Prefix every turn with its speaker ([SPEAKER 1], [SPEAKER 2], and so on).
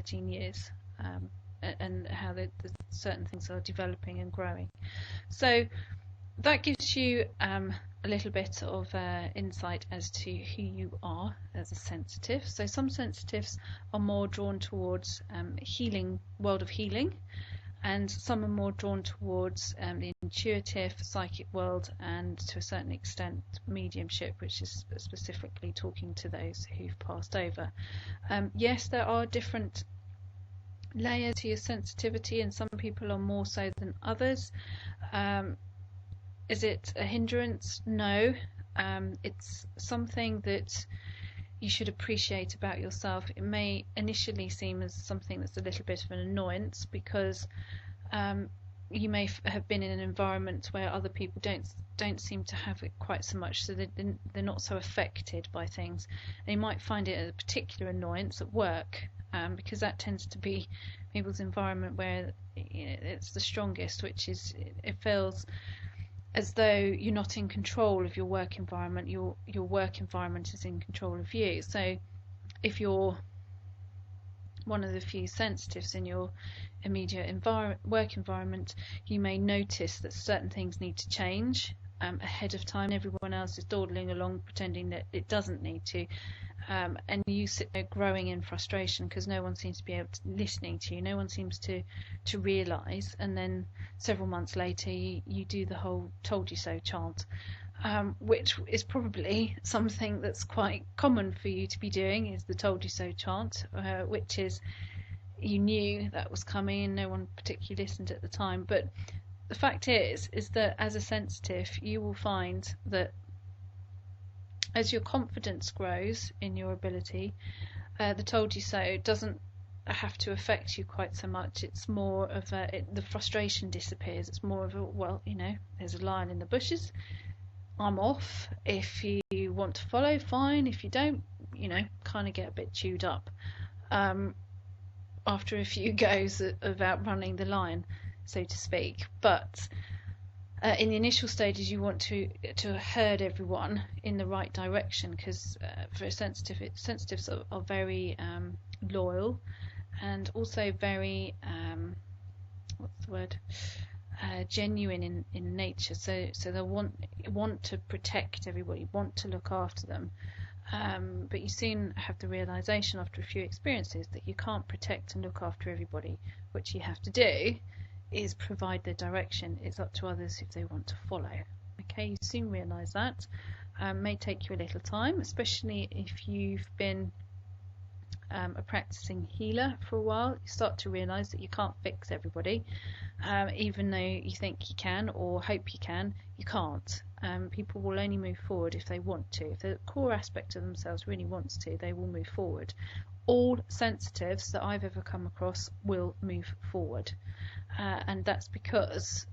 [SPEAKER 1] 13 years, and how the certain things are developing and growing. So that gives you a little bit of insight as to who you are as a sensitive. So some sensitives are more drawn towards healing, world of healing, and some are more drawn towards the intuitive, psychic world, and to a certain extent mediumship, which is specifically talking to those who've passed over. Yes, there are different layers to your sensitivity, and some people are more so than others. Is it a hindrance? No. It's something that you should appreciate about yourself. It may initially seem as something that's a little bit of an annoyance, because you may have been in an environment where other people don't seem to have it quite so much, so they're not so affected by things. And you might find it a particular annoyance at work, because that tends to be people's environment where it's the strongest, which is, it feels as though you're not in control of your work environment. Your work environment is in control of you. So if you're one of the few sensitives in your immediate work environment, you may notice that certain things need to change ahead of time. Everyone else is dawdling along pretending that it doesn't need to, and you sit there growing in frustration because no one seems to be listening to you. No one seems to realise, and then several months later you do the whole "told you so" chant, which is probably something that's quite common for you to be doing, is the "told you so" chant, which is, you knew that was coming and no one particularly listened at the time. But the fact is that as a sensitive, you will find that as your confidence grows in your ability, the "told you so" doesn't have to affect you quite so much. It's more of the frustration disappears. It's more of a, well, there's a lion in the bushes, I'm off. If you want to follow, fine. If you don't, kind of get a bit chewed up after a few goes of outrunning the lion, so to speak. But in the initial stages, you want to herd everyone in the right direction, because for a sensitives are very loyal, and also very what's the word? Genuine in nature. So they want to protect everybody, want to look after them. But you soon have the realization after a few experiences that you can't protect and look after everybody. What you have to do is provide the direction. It's up to others if they want to follow. Okay, you soon realize that. May take you a little time, especially if you've been a practicing healer for a while. You start to realize that you can't fix everybody, even though you think you can or hope you can. You can't. People will only move forward if they want to. If the core aspect of themselves really wants to, they will move forward. All sensitives that I've ever come across will move forward, and that's because